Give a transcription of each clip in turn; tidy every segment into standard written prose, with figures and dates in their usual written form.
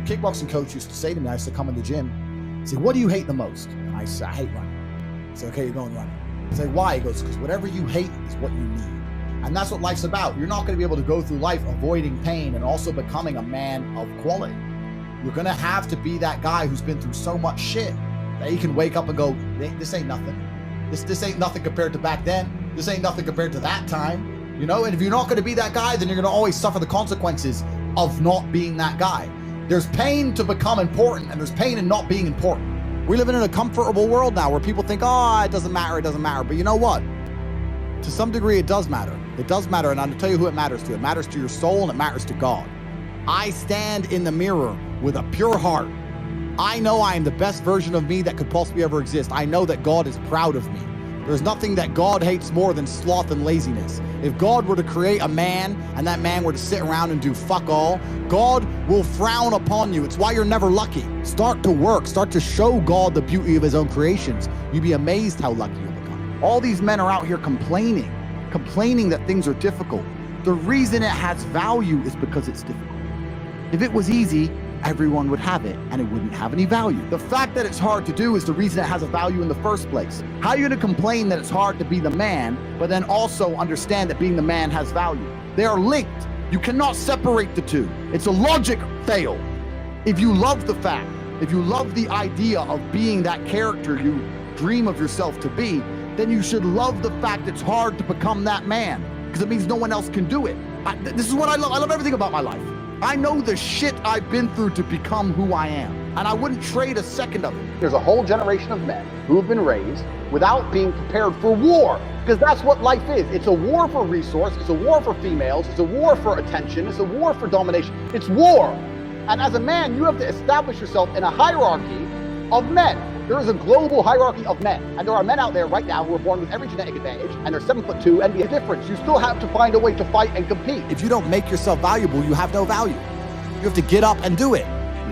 kickboxing coach used to say to me, I used to come in the gym, say, what do you hate the most? And I said, I hate running. I said, okay, you're going running. I say, why? He goes, because whatever you hate is what you need. And that's what life's about. You're not going to be able to go through life avoiding pain and also becoming a man of quality. You're going to have to be that guy who's been through so much shit that he can wake up and go, this ain't nothing. This ain't nothing compared to back then. This ain't nothing compared to that time. You know, and if you're not going to be that guy, then you're going to always suffer the consequences of not being that guy. There's pain to become important, and there's pain in not being important. We live in a comfortable world now where people think, oh, it doesn't matter, it doesn't matter. But you know what? To some degree, it does matter. It does matter, and I'll tell you who it matters to. It matters to your soul, and it matters to God. I stand in the mirror with a pure heart. I know I am the best version of me that could possibly ever exist. I know that God is proud of me. There's nothing that God hates more than sloth and laziness. If God were to create a man and that man were to sit around and do fuck all, God will frown upon you. It's why you're never lucky. Start to work. Start to show God the beauty of his own creations. You'd be amazed how lucky you'll become. All these men are out here complaining that things are difficult. The reason it has value is because it's difficult. If it was easy, everyone would have it and it wouldn't have any value. The fact that it's hard to do is the reason it has a value in the first place. How are you going to complain that it's hard to be the man, but then also understand that being the man has value? They are linked. You cannot separate the two. It's a logic fail. If you love the fact, if you love the idea of being that character you dream of yourself to be, then you should love the fact it's hard to become that man, because it means no one else can do it. This is what I love. I love everything about my life. I know the shit I've been through to become who I am, and I wouldn't trade a second of it. There's a whole generation of men who have been raised without being prepared for war, because that's what life is. It's a war for resource, it's a war for females, it's a war for attention, it's a war for domination. It's war. And as a man, you have to establish yourself in a hierarchy of men. There is a global hierarchy of men, and there are men out there right now who are born with every genetic advantage, and they're 7'2" and be a difference. You still have to find a way to fight and compete. If you don't make yourself valuable, you have no value. You have to get up and do it.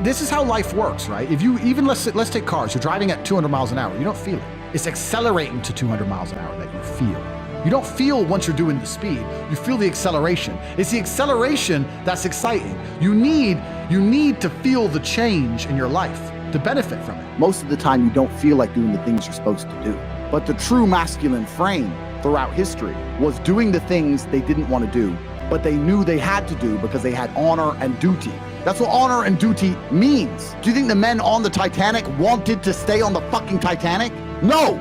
This is how life works, right? If you even, let's take cars. You're driving at 200 miles an hour. You don't feel it. It's accelerating to 200 miles an hour that you feel. You don't feel once you're doing the speed. You feel the acceleration. It's the acceleration that's exciting. You need to feel the change in your life to benefit from it. Most of the time, you don't feel like doing the things you're supposed to do. But the true masculine frame throughout history was doing the things they didn't want to do, but they knew they had to do because they had honor and duty. That's what honor and duty means. Do you think the men on the Titanic wanted to stay on the fucking Titanic? No,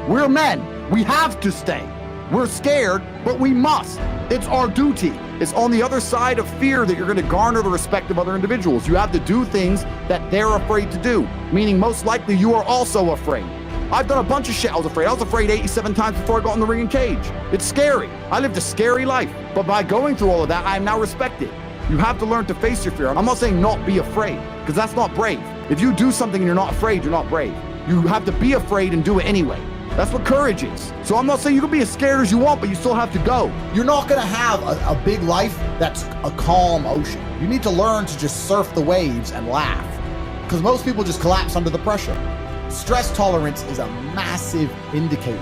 we're men. We have to stay. We're scared, but we must. It's our duty. It's on the other side of fear that you're going to garner the respect of other individuals. You have to do things that they're afraid to do, meaning most likely you are also afraid. I've done a bunch of shit I was afraid. I was afraid 87 times before I got in the ring and cage. It's scary. I lived a scary life, but by going through all of that, I am now respected. You have to learn to face your fear. I'm not saying not be afraid, because that's not brave. If you do something and you're not afraid, you're not brave. You have to be afraid and do it anyway. That's what courage is. So I'm not saying you can be as scared as you want, but you still have to go. You're not gonna have a big life that's a calm ocean. You need to learn to just surf the waves and laugh, because most people just collapse under the pressure. Stress tolerance is a massive indicator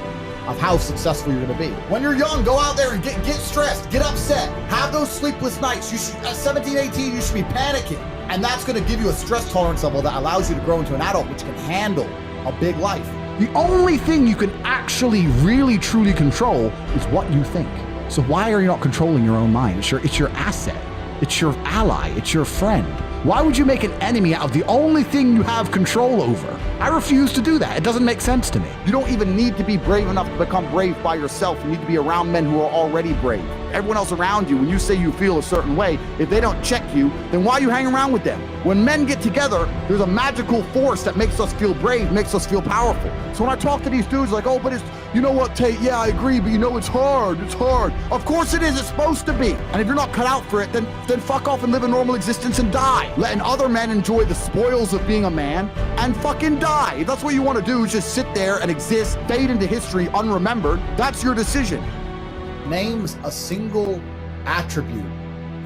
of how successful you're gonna be. When you're young, go out there and get stressed, get upset, have those sleepless nights. You should, at 17, 18, you should be panicking. And that's gonna give you a stress tolerance level that allows you to grow into an adult which can handle a big life. The only thing you can actually really truly control is what you think. So why are you not controlling your own mind? It's your asset. It's your ally. It's your friend. Why would you make an enemy out of the only thing you have control over? I refuse to do that. It doesn't make sense to me. You don't even need to be brave enough to become brave by yourself. You need to be around men who are already brave. Everyone else around you, when you say you feel a certain way, if they don't check you, then why you hang around with them? When men get together, there's a magical force that makes us feel brave, makes us feel powerful. So when I talk to these dudes like, oh, but it's, you know what, Tate, yeah, I agree, but you know, it's hard. Of course it is, it's supposed to be. And if you're not cut out for it, then fuck off and live a normal existence and die. Letting other men enjoy the spoils of being a man and fucking die. If that's what you want to do, is just sit there and exist, fade into history unremembered, that's your decision. Names a single attribute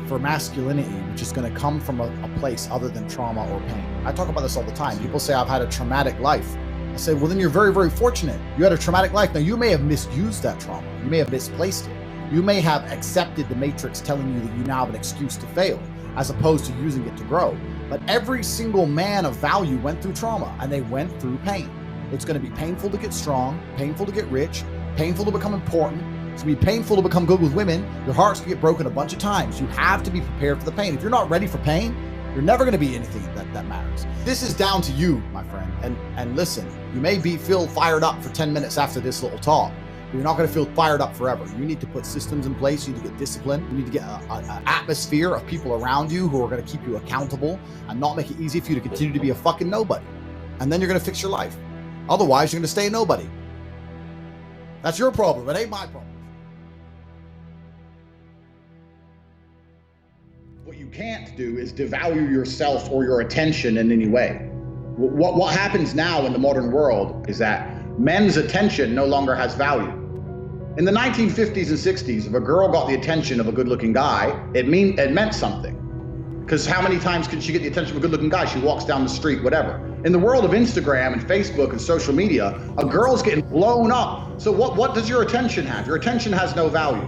for masculinity which is going to come from a place other than trauma or pain. I talk about this all the time. People say I've had a traumatic life. I say, well, then you're very, very fortunate. You had a traumatic life. Now, you may have misused that trauma. You may have misplaced it. You may have accepted the matrix telling you that you now have an excuse to fail, as opposed to using it to grow. But every single man of value went through trauma, and they went through pain. It's going to be painful to get strong, painful to get rich, painful to become important. It's going to be painful to become good with women. Your heart's going to get broken a bunch of times. You have to be prepared for the pain. If you're not ready for pain, you're never going to be anything that matters. This is down to you, my friend. And listen, you may feel fired up for 10 minutes after this little talk, but you're not going to feel fired up forever. You need to put systems in place. You need to get discipline. You need to get an atmosphere of people around you who are going to keep you accountable and not make it easy for you to continue to be a fucking nobody. And then you're going to fix your life. Otherwise, you're going to stay a nobody. That's your problem. It ain't my problem. What you can't do is devalue yourself or your attention in any way. What happens now in the modern world is that men's attention no longer has value. In the 1950s and 60s, if a girl got the attention of a good-looking guy, it meant something. Because how many times can she get the attention of a good-looking guy? She walks down the street, whatever. In the world of Instagram and Facebook and social media, a girl's getting blown up. So what does your attention have? Your attention has no value.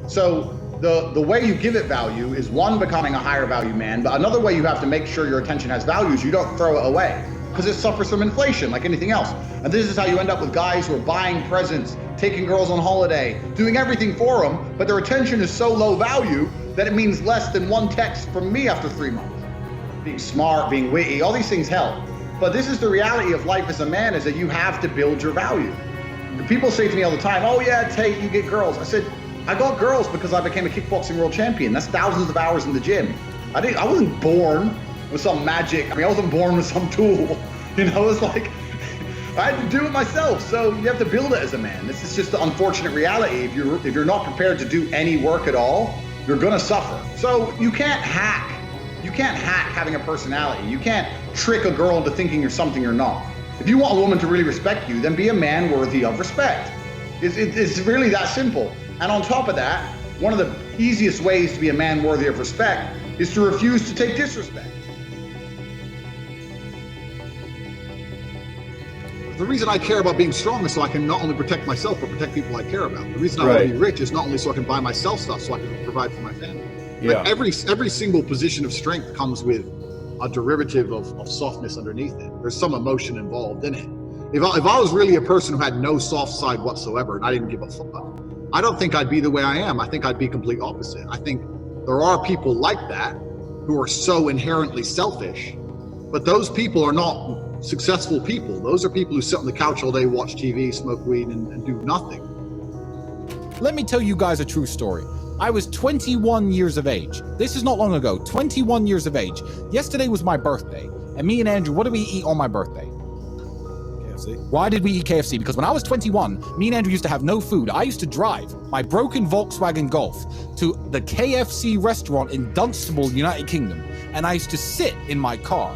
So the way you give it value is, one, becoming a higher value man, but another way you have to make sure your attention has value is you don't throw it away, because it suffers from inflation like anything else. And this is how you end up with guys who are buying presents, taking girls on holiday, doing everything for them, but their attention is so low value that it means less than one text from me after 3 months. Being smart, being witty, all these things help. But this is the reality of life as a man, is that you have to build your value. And people say to me all the time, oh yeah, Tate, you get girls. I said, I got girls because I became a kickboxing world champion. That's thousands of hours in the gym. I wasn't born with some magic. I wasn't born with some tool. It's like, I had to do it myself. So you have to build it as a man. This is just the unfortunate reality. If you're not prepared to do any work at all, you're gonna suffer. So you can't hack. You can't hack having a personality. You can't trick a girl into thinking you're something you're not. If you want a woman to really respect you, then be a man worthy of respect. It's really that simple. And on top of that, one of the easiest ways to be a man worthy of respect is to refuse to take disrespect. The reason I care about being strong is so I can not only protect myself, but protect people I care about. The reason I want to be rich is not only so I can buy myself stuff, so I can provide for my family. Yeah. Like every single position of strength comes with a derivative of softness underneath it. There's some emotion involved in it. If I was really a person who had no soft side whatsoever and I didn't give a fuck, I don't think I'd be the way I am. I think I'd be complete opposite. I think there are people like that who are so inherently selfish, but those people are not successful people. Those are people who sit on the couch all day, watch TV, smoke weed, and do nothing. Let me tell you guys a true story. I was 21 years of age. This is not long ago, 21 years of age. Yesterday was my birthday. And me and Andrew, what did we eat on my birthday? KFC. Why did we eat KFC? Because when I was 21, me and Andrew used to have no food. I used to drive my broken Volkswagen Golf to the KFC restaurant in Dunstable, United Kingdom. And I used to sit in my car.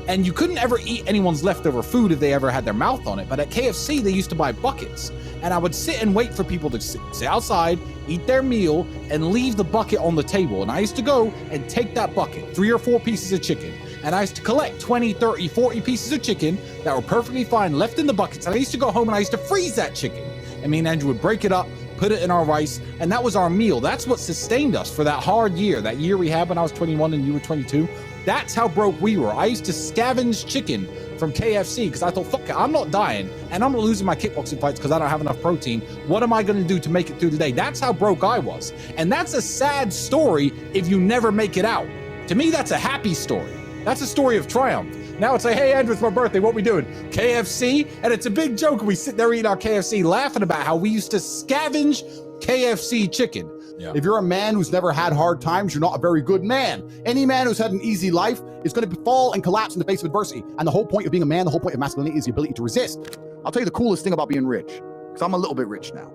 And you couldn't ever eat anyone's leftover food if they ever had their mouth on it. But at KFC, they used to buy buckets. And I would sit and wait for people to sit outside, eat their meal, and leave the bucket on the table. And I used to go and take that bucket, 3 or 4 pieces of chicken. And I used to collect 20, 30, 40 pieces of chicken that were perfectly fine left in the buckets. And I used to go home and I used to freeze that chicken. And me and Andrew would break it up, put it in our rice, and that was our meal. That's what sustained us for that hard year, that year we had when I was 21 and you were 22. That's how broke we were. I used to scavenge chicken from KFC because I thought, fuck it, I'm not dying and I'm not losing my kickboxing fights because I don't have enough protein. What am I going to do to make it through the day? That's how broke I was. And that's a sad story if you never make it out. To me, that's a happy story. That's a story of triumph. Now it's like, hey, Andrew, it's my birthday. What we doing? KFC? And it's a big joke. We sit there eating our KFC laughing about how we used to scavenge KFC chicken. Yeah. If you're a man who's never had hard times, you're not a very good man. Any man who's had an easy life is going to fall and collapse in the face of adversity. And the whole point of being a man, the whole point of masculinity is the ability to resist. I'll tell you the coolest thing about being rich, because I'm a little bit rich now.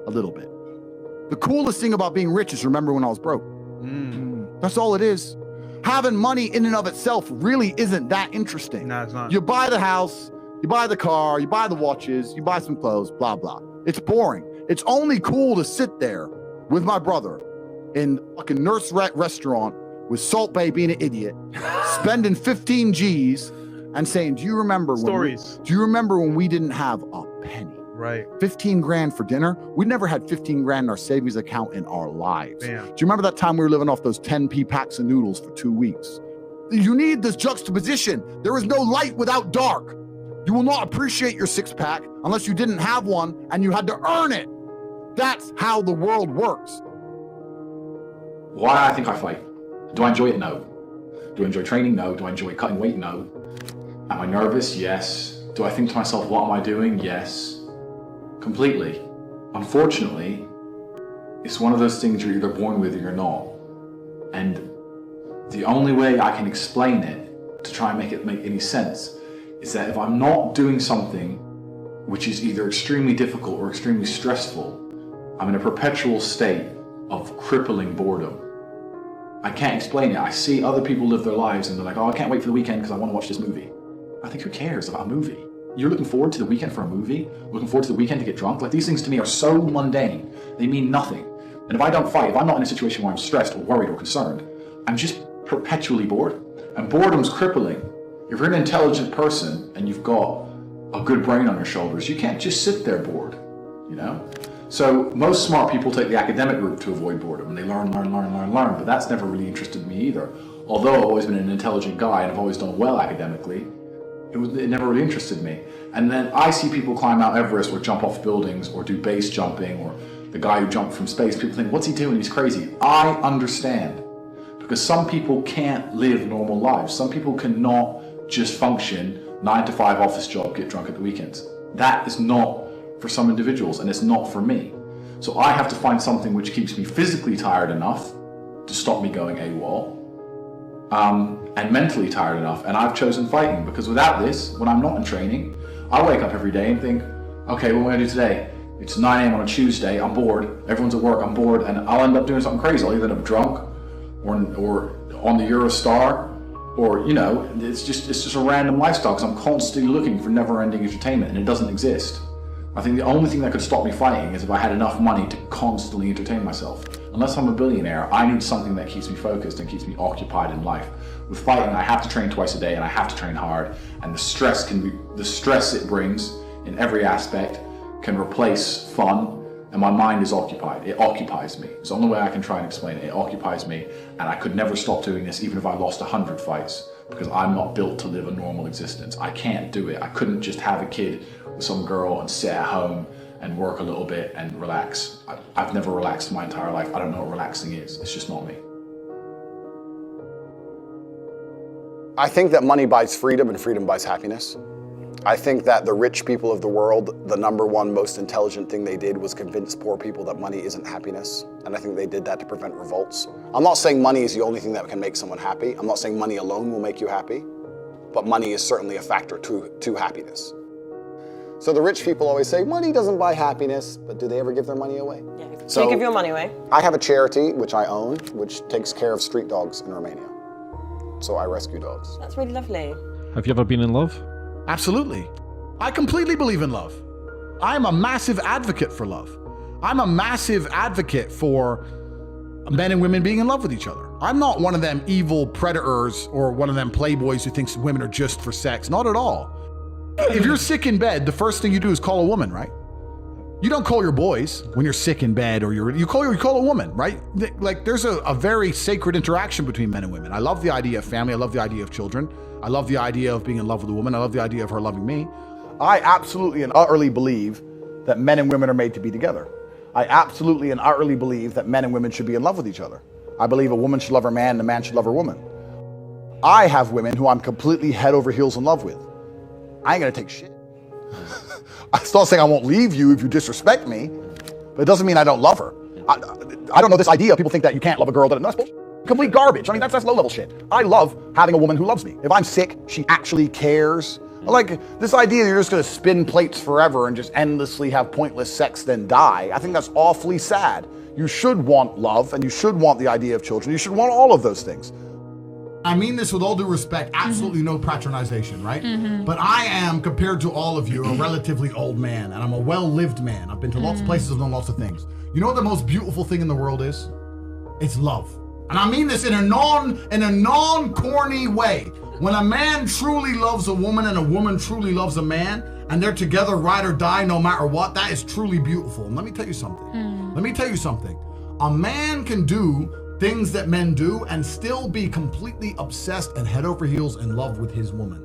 A little bit. The coolest thing about being rich is remember when I was broke. That's all it is. Having money in and of itself really isn't that interesting. No, it's not. You buy the house, you buy the car, you buy the watches, you buy some clothes, blah, blah. It's boring. It's only cool to sit there with my brother in fucking Nurse restaurant with Salt Bae being an idiot, spending 15 G's and saying, do you remember when we didn't have a penny? Right. 15 grand for dinner? We never had 15 grand in our savings account in our lives. Damn. Do you remember that time we were living off those 10p packs of noodles for 2 weeks? You need this juxtaposition. There is no light without dark. You will not appreciate your six-pack unless you didn't have one and you had to earn it. That's how the world works. Why I think I fight? Do I enjoy it? No. Do I enjoy training? No. Do I enjoy cutting weight? No. Am I nervous? Yes. Do I think to myself, what am I doing? Yes. Completely. Unfortunately, it's one of those things you're either born with or you're not. And the only way I can explain it to try and make it make any sense is that if I'm not doing something which is either extremely difficult or extremely stressful, I'm in a perpetual state of crippling boredom. I can't explain it. I see other people live their lives and they're like, oh, I can't wait for the weekend because I want to watch this movie. I think, who cares about a movie? You're looking forward to the weekend for a movie? Looking forward to the weekend to get drunk? Like, these things to me are so mundane. They mean nothing. And if I don't fight, if I'm not in a situation where I'm stressed or worried or concerned, I'm just perpetually bored. And boredom's crippling. If you're an intelligent person and you've got a good brain on your shoulders, you can't just sit there bored, you know? So most smart people take the academic route to avoid boredom, and they learn, but that's never really interested me either. Although I've always been an intelligent guy and I've always done well academically, it never really interested me. And then I see people climb Mount Everest or jump off buildings or do base jumping, or the guy who jumped from space. People think, what's he doing? He's crazy. I understand. Because some people can't live normal lives. Some people cannot just function 9 to 5 office job, get drunk at the weekends. That is not for some individuals, and it's not for me. So I have to find something which keeps me physically tired enough to stop me going AWOL, and mentally tired enough. And I've chosen fighting, because without this, when I'm not in training, I wake up every day and think, okay, what am I gonna do today? It's 9 a.m. on a Tuesday, I'm bored, everyone's at work, I'm bored, and I'll end up doing something crazy. I'll either end up drunk, or on the Eurostar, or, you know, it's just a random lifestyle, because I'm constantly looking for never-ending entertainment, and it doesn't exist. I think the only thing that could stop me fighting is if I had enough money to constantly entertain myself. Unless I'm a billionaire, I need something that keeps me focused and keeps me occupied in life. With fighting, I have to train twice a day, and I have to train hard, and the stress it brings in every aspect can replace fun, and my mind is occupied. It occupies me. It's the only way I can try and explain it. It occupies me, and I could never stop doing this even if I lost 100 fights, because I'm not built to live a normal existence. I can't do it. I couldn't just have a kid with some girl and sit at home and work a little bit and relax. I've never relaxed my entire life. I don't know what relaxing is. It's just not me. I think that money buys freedom and freedom buys happiness. I think that the rich people of the world, the number one most intelligent thing they did was convince poor people that money isn't happiness. And I think they did that to prevent revolts. I'm not saying money is the only thing that can make someone happy. I'm not saying money alone will make you happy, but money is certainly a factor to happiness. So the rich people always say, money doesn't buy happiness, but do they ever give their money away? Yeah. So you give your money away. I have a charity, which I own, which takes care of street dogs in Romania. So I rescue dogs. That's really lovely. Have you ever been in love? Absolutely. I completely believe in love. I'm a massive advocate for love. I'm a massive advocate for men and women being in love with each other. I'm not one of them evil predators or one of them playboys who thinks women are just for sex. Not at all. If you're sick in bed, the first thing you do is call a woman, right? You don't call your boys when you're sick in bed, or you call a woman, right? Like, there's a very sacred interaction between men and women. I love the idea of family. I love the idea of children. I love the idea of being in love with a woman. I love the idea of her loving me. I absolutely and utterly believe that men and women are made to be together. I absolutely and utterly believe that men and women should be in love with each other. I believe a woman should love her man and a man should love her woman. I have women who I'm completely head over heels in love with. I ain't gonna take shit. I'm still saying I won't leave you if you disrespect me, but it doesn't mean I don't love her. I don't know this idea. People think that you can't love a girl. That's complete garbage. I mean, that's low-level shit. I love having a woman who loves me. If I'm sick, she actually cares. Like, this idea you're just gonna spin plates forever and just endlessly have pointless sex then die, I think that's awfully sad. You should want love, and you should want the idea of children. You should want all of those things. I mean this with all due respect, absolutely no patronization, right? But I am, compared to all of you, a relatively old man, and I'm a well-lived man. I've been to lots of places and done lots of things. You know what the most beautiful thing in the world is? It's love. And I mean this in a non-corny way. When a man truly loves a woman and a woman truly loves a man, and they're together ride or die no matter what, that is truly beautiful. And let me tell you something. A man can do things that men do and still be completely obsessed and head over heels in love with his woman.